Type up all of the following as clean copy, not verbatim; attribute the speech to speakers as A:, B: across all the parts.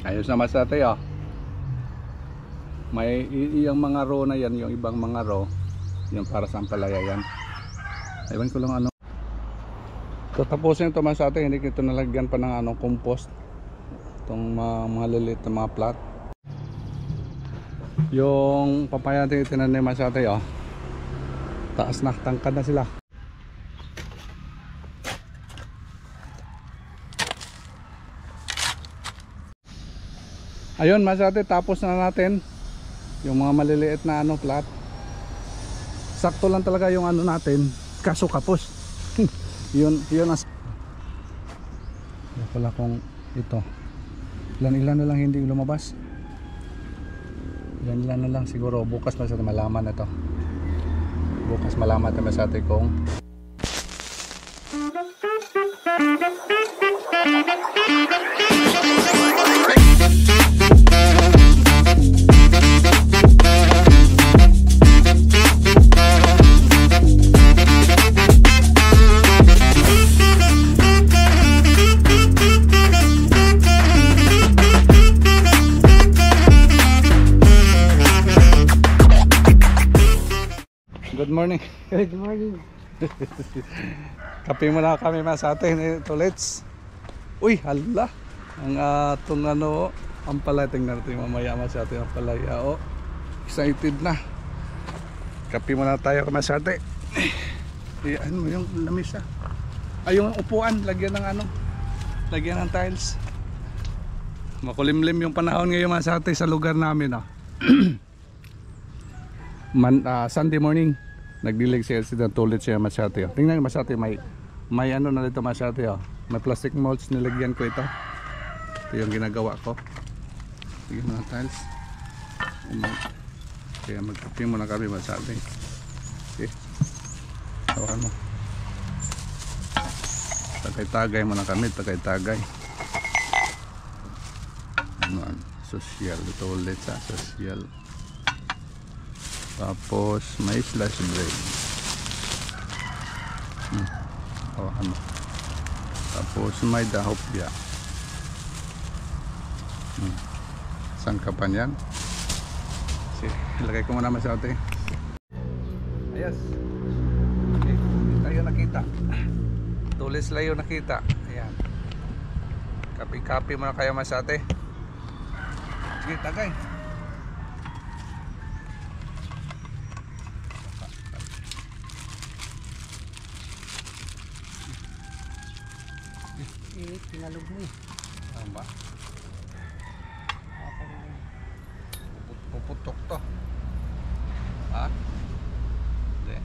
A: Ayos naman sa ate oh. May iyang mga row na yan, yung ibang mga row, yung para sa ampalaya yan. Ewan ko lang ano. Tatapusin ito man sa atin, hindi ito nalagyan pa ng ano, compost. Itong mga lilit na mga plat. Yung papaya natin itinanim sa atin oh. Taas na, tangkad na sila. Ayun mas ate, tapos na natin yung mga maliliit na ano plat. Sakto lang talaga yung ano natin, kaso kapos. yun as wala kung ito ilan na lang hindi lumabas, ilan na lang siguro. Bukas mas malaman na to, bukas malaman natin sa atin kung good morning.
B: Good morning.
A: Kape muna kami mas atin ito, let's. Uy, hala. Ang atong ano, ang palay, tingnan natin mamaya mas atin ang palay. Oh, excited na. Kape muna tayo mas atin. Ano mo yung lamisa? Ay, yung upuan, lagyan ng ano, lagyan ng tiles. Makulimlim yung panahon ngayon mas atin sa lugar namin oh. Sunday morning nagdilig siya ng tulid siya masyate oh. Tingnan masyate, may ano na dito masyate oh. May plastic molds nilagyan ko ito. Ito yung ginagawa ko. Sige mga tiles. Kaya magkape muna kami masyate. Okay. Tawakan mo. Tagay-tagay muna kami, tagay-tagay. Ano, social. Ito ulit sa social. Tapos may slash bread. Ano. Tapos may dahopya. Saan ka pa niyan? Sige, ilagay ko muna sa atin. Ayos. Okay, tayo nakita. Tulis layo nakita. Ayan. Kapi-kapi muna kayo sa atin. Sige, tagay.
B: Tinalog mo eh.
A: Ano ba? Puputok to. Ha? Hindi.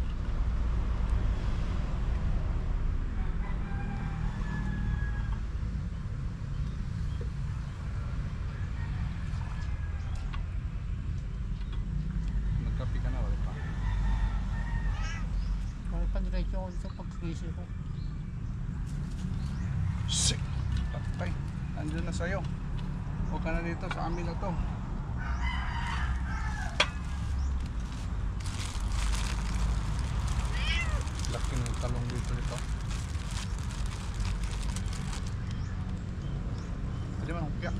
A: Nagkapi ka na wala pa?
B: Kung pag-diretso ako sa pag-squeeze ko.
A: Sick. Patay. Andun na sa'yo. Huwag ka na dito sa amin na to. Laki ng talong dito nito. Pwede man ang piyak.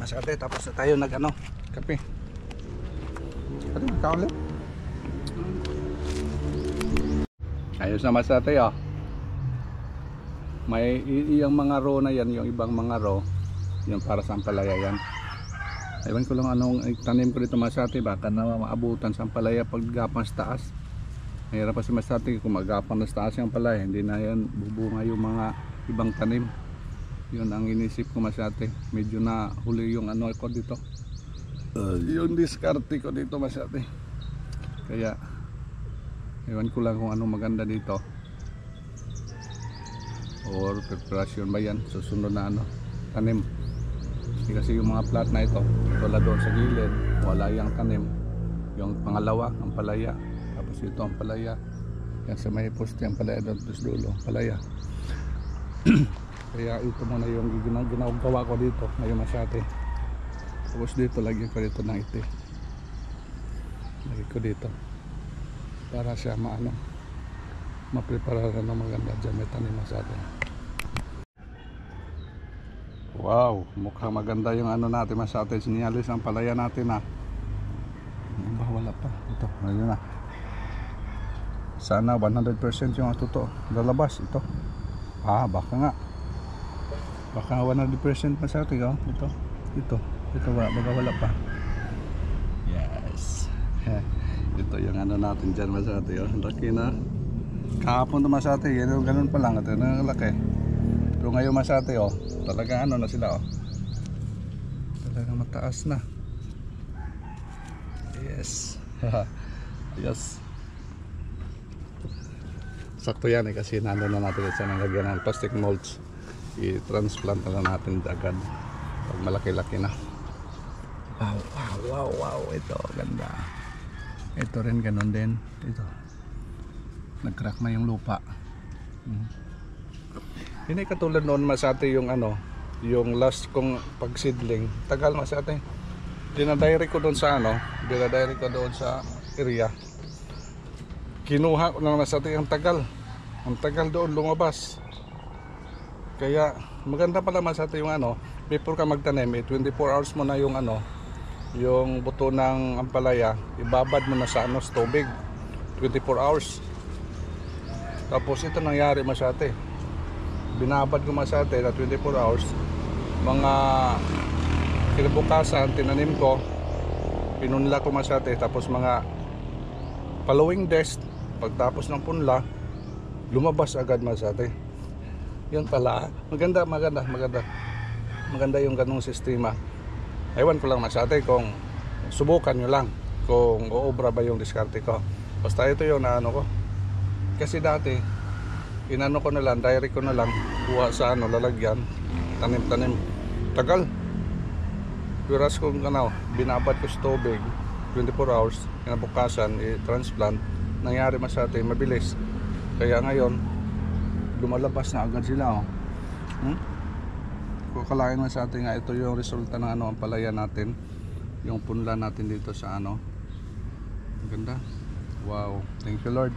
A: Masate, tapos na tayo nag ano, kape. Pwede magkaulit. Ayos na masate oh. May iyang mga row na yan, yung ibang mga row, yung para sa ampalaya yan. Ewan ko lang anong tanim ko dito masate, baka na maabutan sa ampalaya pag gapang sa taas. Mahirap pa si masate kung magapang na sa taas yung ampalaya, hindi na yan bubunga yung mga ibang tanim. Yun ang inisip ko masyate. Medyo na huli yung ano ko dito. Yung diskarte ko dito masyate. Kaya ewan ko lang kung anong maganda dito. Or preparasyon ba yan? Susunod na ano, tanim. Kasi yung mga plat na ito, wala doon sa gilid, wala yung tanim. Yung pangalawa, ang palaya. Tapos Tapos ito ang palaya. Yan sa may poste ang palaya doon sa dulo, palaya. Kaya ito muna yung ginagawa ko dito ngayong masyate. Tapos dito lagyan ko dito ng ite. Lagyan ko dito para siya maprepara na ng maganda dyan. May tanim masyate. Wow, mukhang maganda yung natin masyate. Sinyalis ang palaya natin na. Wala pa. Ito, ayun na. Sana 100% yung totoo lalabas ito. Baka nga 100% masyate oh. Ito baka wala pa. Yes. Ito yung natin dyan masyate oh. Laki na. Kahapon ito masyate, ganun pa lang. Ito na laki. Pero ngayon masyate oh, talaga na sila oh. Talaga mataas na. Yes. Yes. Sakto yan kasi nandun na natin sa nalagyan ng plastic molds. I-transplant na natin agad pag malaki-laki na. Wow, ito ganda. Ito rin ganun din. Ito nag-crack na yung lupa. Hindi katulad noon masyate yung yung last kong pagsidling. Tagal masyate. Dinadayari ko doon sa area. Kinuha ko na masyate ang tagal doon lumabas. Kaya maganda pala masyate yung before ka magtanim 24 hours mo na yung yung buto ng ampalaya, ibabad mo na sa sa tubig 24 hours. Tapos ito nangyari masyate, binabad ko masyate na 24 hours. Mga kinabukasan tinanim ko, pinunla ko masyate. Tapos mga following days, pagtapos ng punla, lumabas agad masyate. Yun pala, maganda yung ganung sistema. Ewan ko lang masyate kung subukan nyo lang kung uobra ba yung diskarte ko. Basta ito yung ko. Kasi dati inano ko na lang, diary ko na lang, buha sa lalagyan, tanim tagal. Whereas kung binabad ko sa tubig 24 hours, kinabukasan i-transplant, nangyari masyate mabilis. Kaya ngayon lumalabas na agad sila Kukalain masyate nga ito yung resulta ng ang palaya natin, yung punla natin dito sa Ang ganda. Wow, thank you Lord.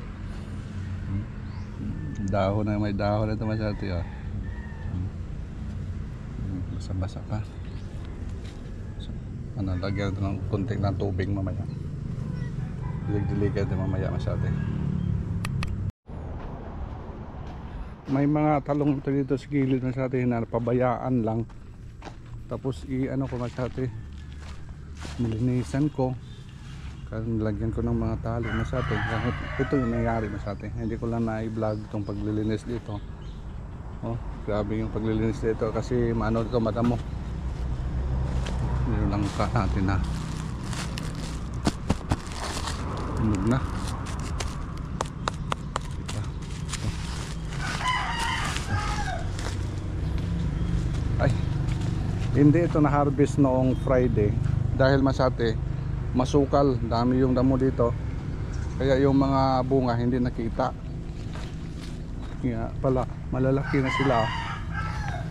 A: Dahon na, may dahon ito masyate basa-basa pa. Lagyan ito ng konting ng tubig mamaya. Dilig-diligan ito mamaya masyate. May mga talong ito dito sa gilid masyate na pabayaan lang. Tapos ko masyate, nilinisan ko. Lagyan ko ng mga tali masyate. Ito yung nangyari masyate. Hindi ko lang na-i-vlog itong paglilinis dito. Grabe yung paglilinis dito kasi ito madamo. Yun lang ka natin na hinog na. Ay, hindi ito na harvest noong Friday dahil masyate masukal, dami yung damo dito, kaya yung mga bunga hindi nakita. Kaya pala malalaki na sila.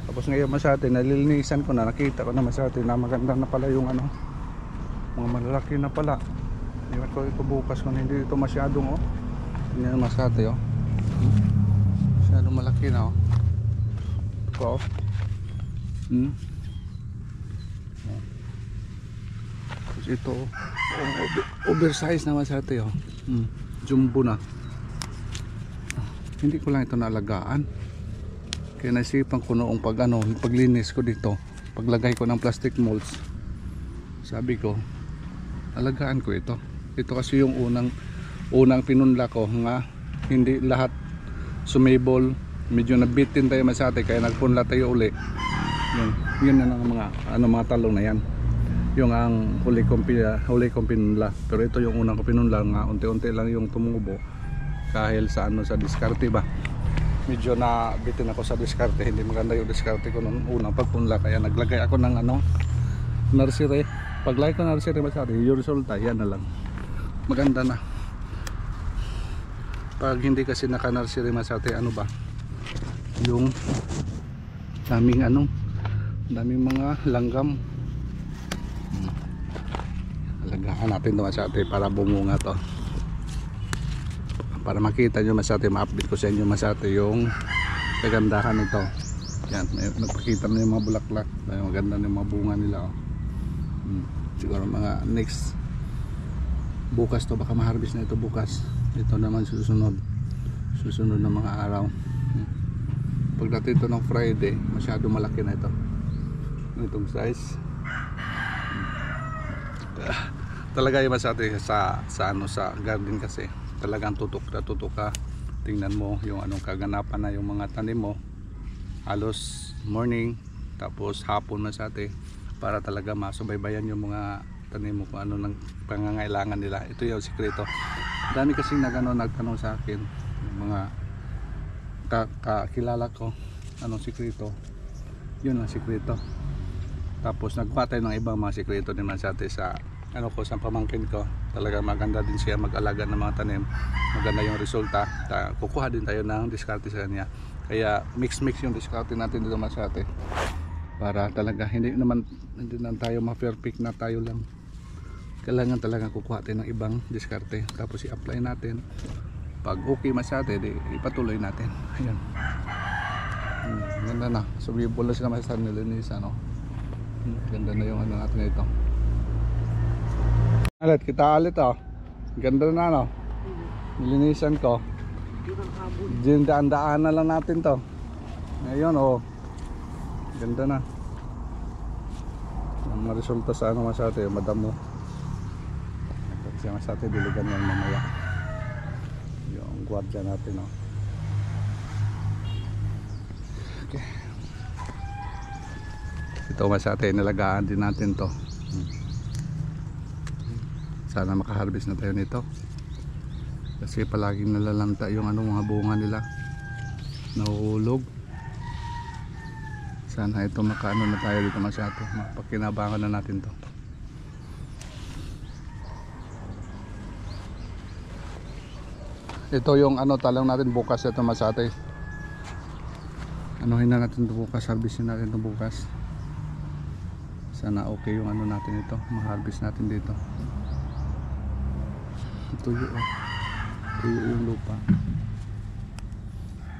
A: Tapos ngayon masyate nalilinisan ko na, nakita ko na masyate na maganda na pala yung mga malalaki na pala. Iwan ko ito bukas kung hindi ito masyadong hindi na masyate masyadong malaki na ito Tapos ito oversize na masyate jumbo na. Hindi ko lang ito naalagaan. Kaya naisipan ko noong paglinis ko dito, paglagay ko ng plastic molds, sabi ko alagaan ko ito. Ito kasi yung unang pinunla ko nga hindi lahat sumibol, medyo nabitin tayo masyate, kaya nagpunla tayo uli. Yun na mga talong na yan, yung ang huli kong pinunla. Pero ito yung unang ko pinunla nga, unti-unti lang yung tumubo dahil sa sa diskarte ba. Medyo nabitin ako sa diskarte, hindi maganda yung diskarte ko noong unang pagpunla, kaya naglagay ako ng nursery. Paglagay ko ng nursery masyate, yung resulta yan na lang, maganda na. Pag hindi kasi naka-nursery masate, ano ba? Yung daming daming mga langgam. Alagaan natin ito masate para bumunga to. Para makita nyo masate, ma-update ko sa inyo masate yung kagandahan nito. Yan, nagpakita na yung mga bulaklak. Maganda na yung mga bunga nila. Siguro mga next bukas to, baka ma-harvest na ito bukas. Ito naman susunod na mga araw. Pagdating ito ng Friday, masyado malaki na ito. Itong size. Talaga yung masate sa garden kasi talagang tutok ka. Tingnan mo yung anong kaganapan na yung mga tanim mo. Halos morning tapos hapon masate para talaga masubaybayan yung mga tanim mo kung ano ng pangangailangan nila. Ito yung sikreto. Dami kasing nagtanong sa akin yung mga kakilala ko anong sikreto. Yun ang sikreto. Tapos nagkuha tayo ng ibang mga sikreto naman sa atin sa sa pamangkin ko. Talaga maganda din siya mag-alaga ng mga tanim. Maganda yung resulta. Kukuha din tayo ng diskarte sa kanya. Kaya mix yung diskarte natin dito sa atin. Para talaga hindi naman tayo ma-perfect na tayo lang. Kailangan talaga kukuha tayo ng ibang diskarte. Tapos i-apply natin. Pag okay masate, ipatuloy natin. Ayan. Ganda na. Sumibol na sila masate nilinis. Ganda na yung natin ito. Alit, kita alit ganda na nilinisan ko. Daan na lang natin to. Ngayon ganda na. Ang resulta sa masate, madamo. Kasi masate diligan yan mamaya. Yung gwardiya natin Okay. Ito masate, nalagaan din natin to. Sana makaharvest na tayo nito. Kasi palaging nalalanta yung mga bunga nila. Nahuhulog. Sana ito makaano na tayo dito masyado. Mapakinabangan na natin to. Ito yung talang natin bukas ito masate. Anuhin na natin ito bukas. Harvestin natin ito bukas. Sana okay yung natin ito. Ma-harvest natin dito. Tuyo yung lupa.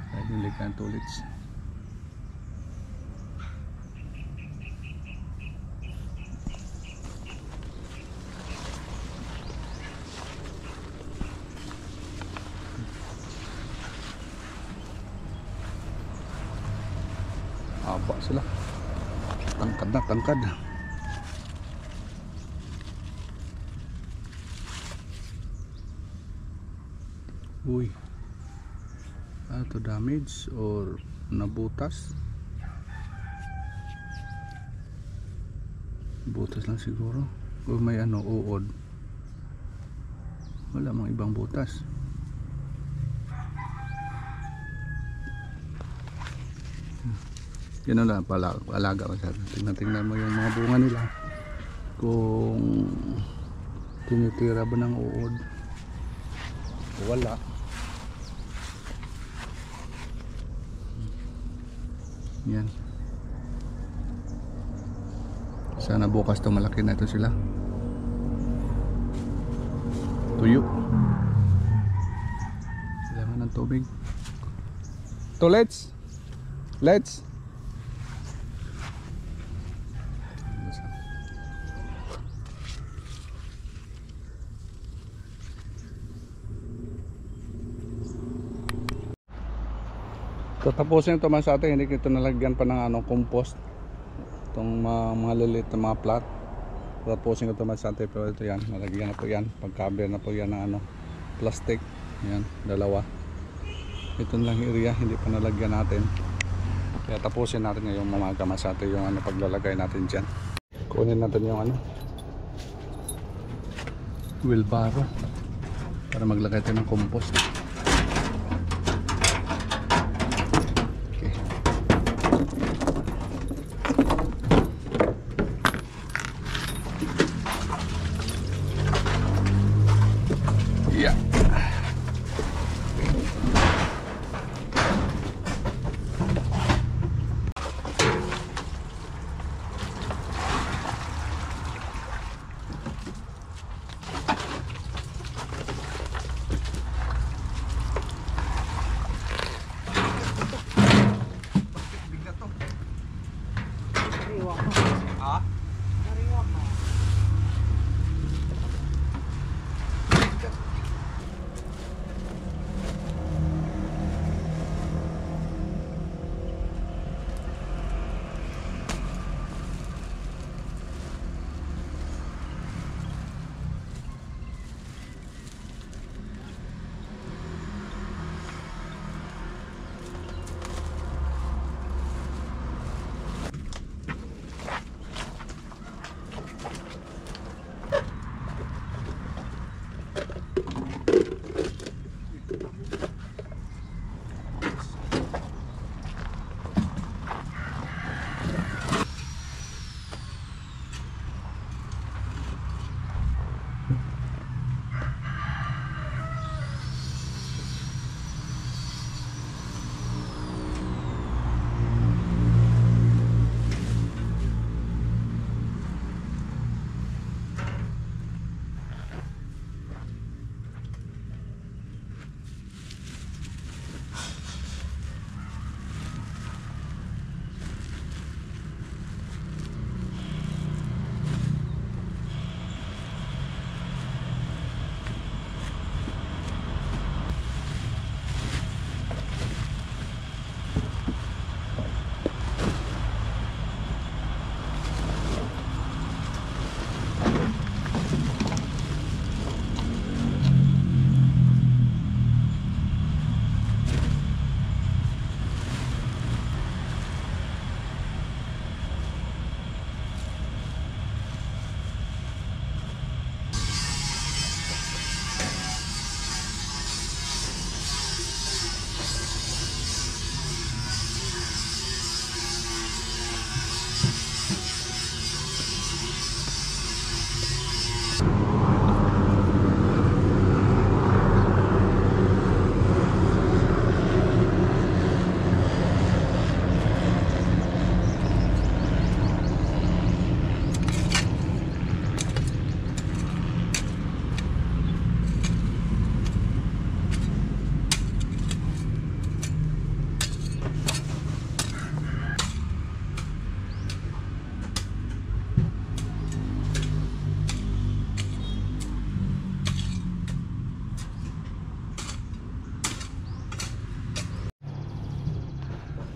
A: Kaya dilikan tulits. Haba sila. Tangkad. Uy, to damage or nabutas? Butas lang siguro o may uod. Wala mang ibang butas. Yan lang pala, alaga masyado. Tingnan mo yung mga bunga nila kung tinitira ba ng uod. Wala. Yan. Sana bukas to malaki na ito sila. Tuyo. Kailangan ng tubig. Let's tapusin ito man sa atin, hindi ito nalagyan pa ng compost. Itong mga lilit na mga plat. Tapusin ito man sa atin, pero ito yan, nalagyan na po yan. Pag-cover na po yan ng plastic. Yan, dalawa. Ito lang area, hindi pa nalagyan natin. Kaya tapusin natin ngayong mamaga man sa atin yung paglalagay natin dyan. Kunin natin yung wheelbarrow para maglagay tayo ng compost.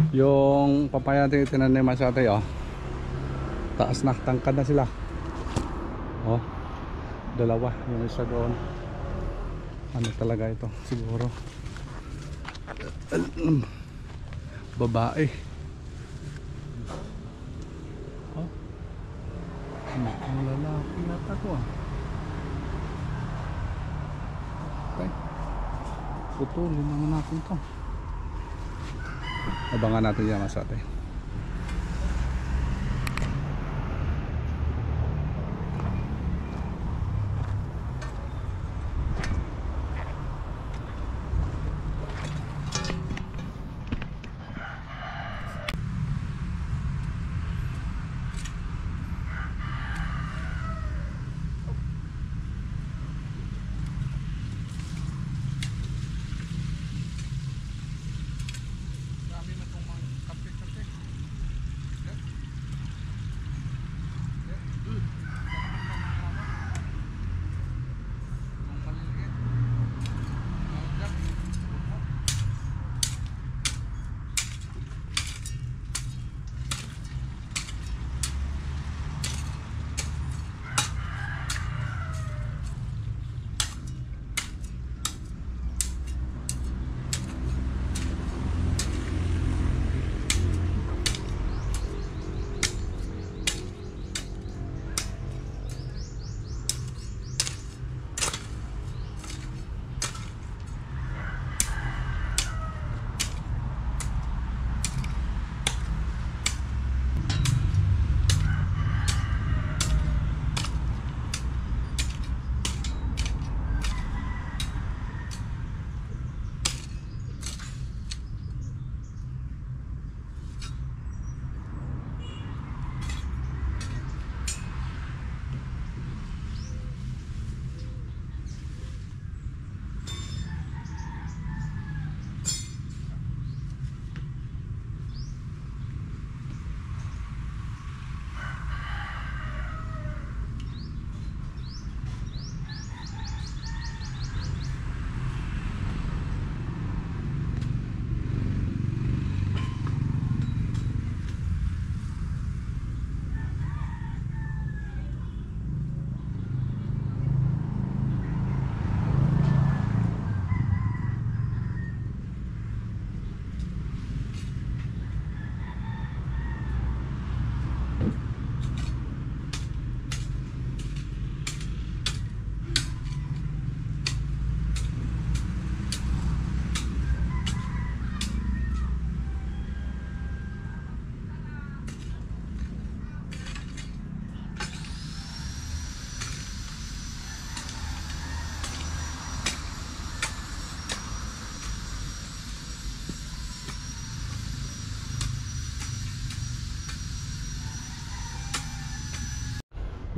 A: Yung papaya natin itinanim sa atin, oh. Taas na, tangkad na sila. Oh, dalawa. Yung isa doon. Ano talaga ito? Siguro babae. Oh, mukhang lalaki yata ko, ah. Okay, putulin naman natin to. Abangan natin yan sa atin.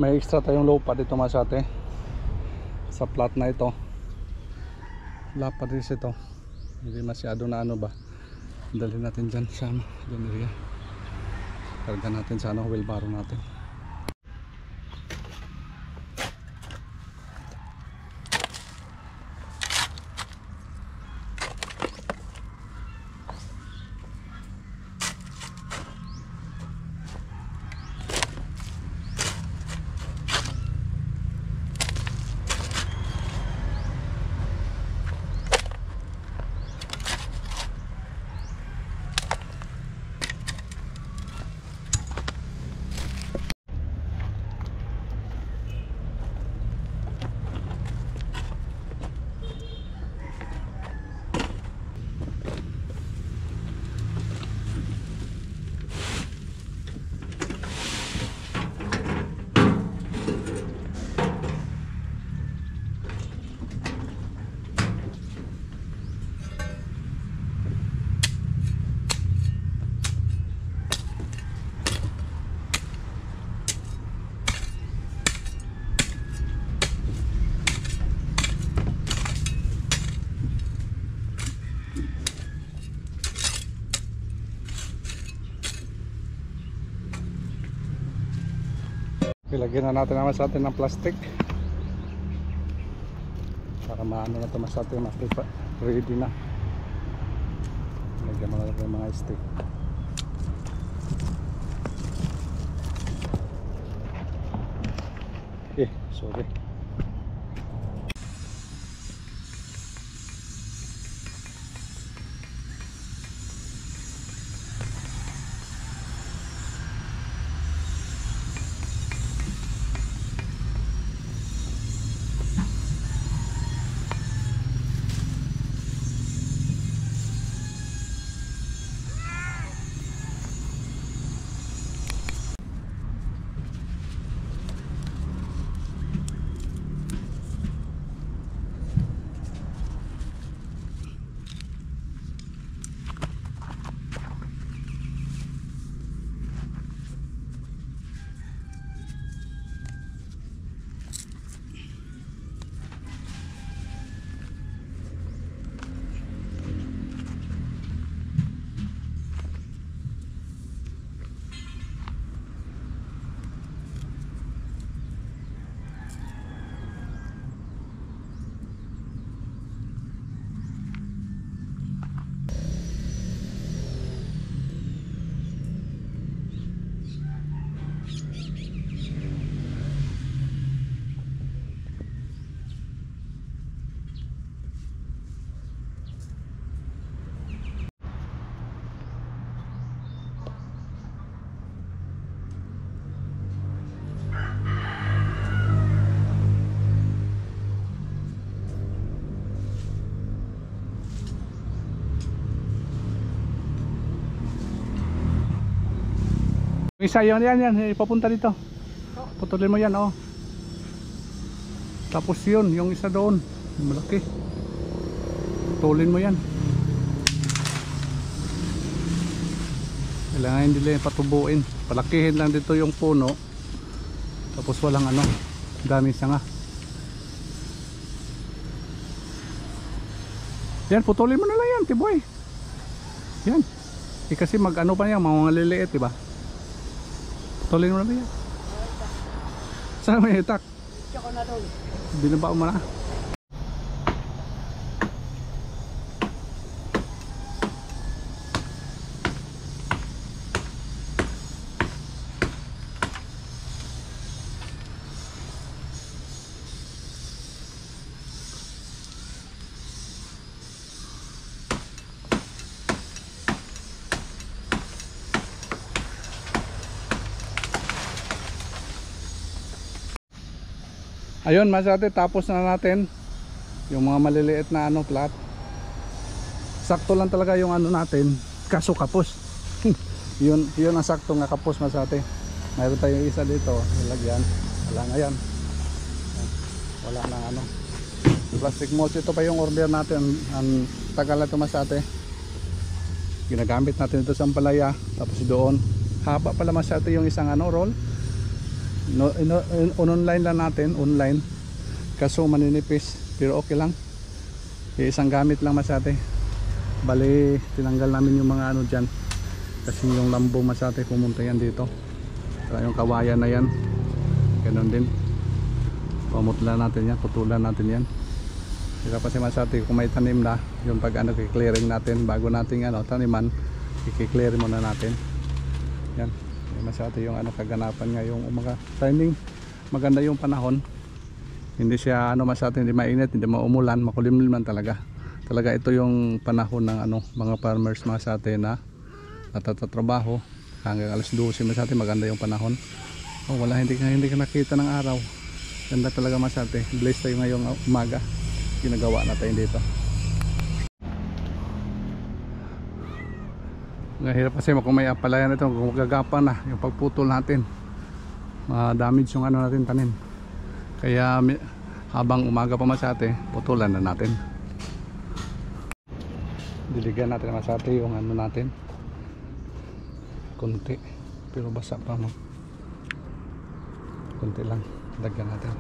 A: May extra tayong lupa dito masate sa plot na ito. Lapad rin ito, hindi masyado na ano ba, dalhin natin dyan sa dyan area, karga natin sa wheelbarrow natin. Ilagyan na natin naman sa atin ng plastic para maano na ito sa atin, ready na. Ilagyan mo na natin yung mga stick. Sorry. Isa yan, papunta dito. Putulin mo yan, oh. Tapos yun, yung isa doon, malaki. Putulin mo yan. Kailangan hindi lang patubuin. Palakihin lang dito yung puno. Tapos walang ano, daming sanga. Yan, putulin mo na lang yan, tiboy. Yan. Kasi mag ano pa yan, mga liliit, diba? Putulin mo na ba yan? Saan may itak?
B: Tsaka na doon.
A: Binaba mo na. Ayun, masate, tapos na natin yung mga maliliit na ano, plat. Sakto lang talaga yung ano natin, kaso kapos. yun ang sakto nga kapos, masate. Mayroon tayong isa dito, nilagyan. Wala nga yan. Wala na ano. Plastic mulch, ito pa yung order natin. Ang tagal na ito, masate. Ginagamit natin ito sa Ampalaya. Tapos doon, haba pala masate yung isang ano, roll. Online lang natin, online, kaso maninipis, pero okay lang. Isang gamit lang masate. Bali tinanggal namin yung mga ano dyan, kasi yung lambo masate pumunta yan dito. Saka yung kawayan na yan, ganun din. Pamutla natin yan, putulan natin yan. Kaya kasi masate, kung may tanim na, yung pag ano, clearing natin bago natin ano, taniman, i-clear muna natin yan. Masate yung ano, kaganapan nga yung umaga timing, maganda yung panahon, hindi siya ano masate, hindi mainit, hindi maumulan, makulimlim man talaga. Ito yung panahon ng ano, mga farmers masate na natatatrabaho hanggang alas 12 masate, maganda yung panahon. Oh, wala, hindi ka nakita ng araw, ganda talaga masate. Blessed tayo ngayong umaga, ginagawa natin dito. Mahirap kasi kung may apalayan ito, kung magagapan na yung pagputol natin, damage yung ano natin tanim. Kaya habang umaga pa masate, putulan na natin. Diligan natin masate yung ano natin, kunti, pero basa pa, no? Kunti lang, lagyan natin.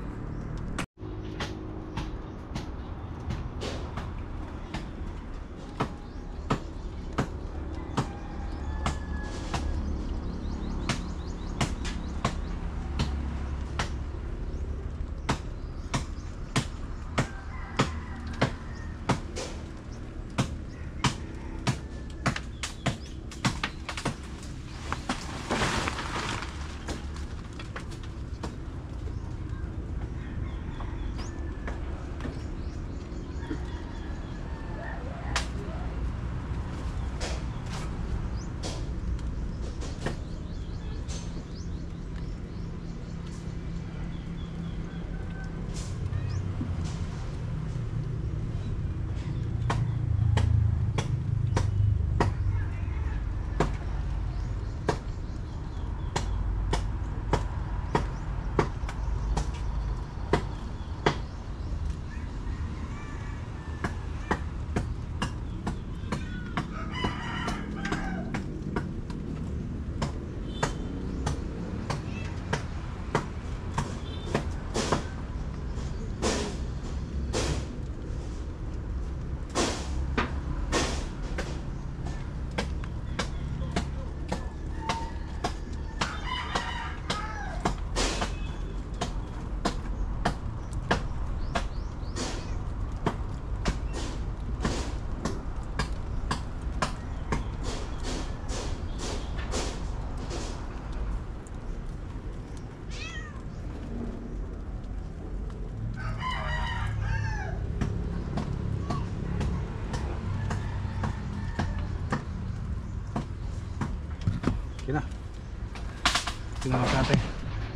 A: Tingnan masate.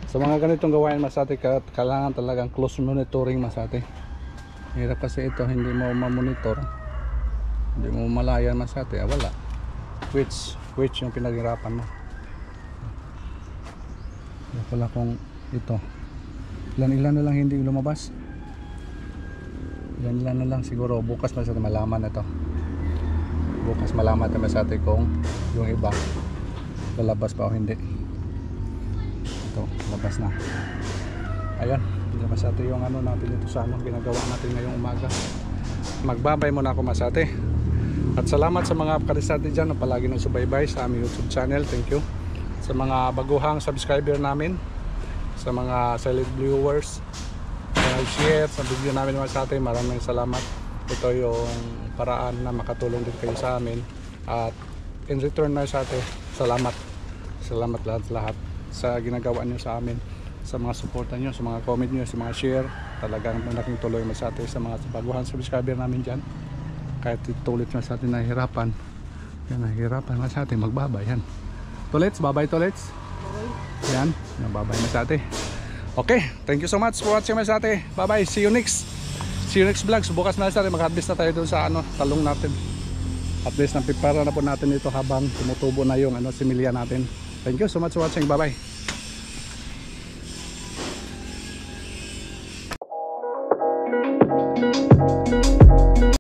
A: Sa mga ganitong gawain masate, kailangan talagang close monitoring masate. Hirap kasi ito, hindi mo ma-monitor, hindi mo malayan masate, wala. Quits yung pinaghirapan mo. Wala kung ito. Ilan na lang hindi lumabas. Ilan na lang siguro. Bukas masate malaman na ito. Bukas malaman natin masate kung yung iba lalabas pa o hindi. Ito, labas na. Ayan, hindi masate yung ano natin ito sa ano, ginagawa natin ngayong umaga. Magbabay muna ako masate. At salamat sa mga karisate dyan na palagi nang subaybay sa aming YouTube channel. Thank you. Sa mga baguhang subscriber namin, sa mga silent viewers, share sa video namin masate, maraming salamat. Ito yung paraan na makatulong din kayo sa amin. At in return na sa atin, salamat lahat sa ginagawa nyo sa amin, sa mga suporta nyo, sa mga comment nyo, sa mga share. Talagang malaking tuloy sa atin sa mga baguhang subscriber namin dyan. Kahit tulit na sa atin nahihirapan, nahihirapan na sa atin magbabay yan. Tulits, babay tulits. Yan, babay na sa atin. Okay, thank you so much for watching my sa atin. Bye bye, see you next vlog. Bukas na sa atin, mag-harvest na tayo dun sa ano, talong natin. At least napipara na po natin ito habang tumutubo na yung ano, similya natin. Thank you so much for watching. Bye bye.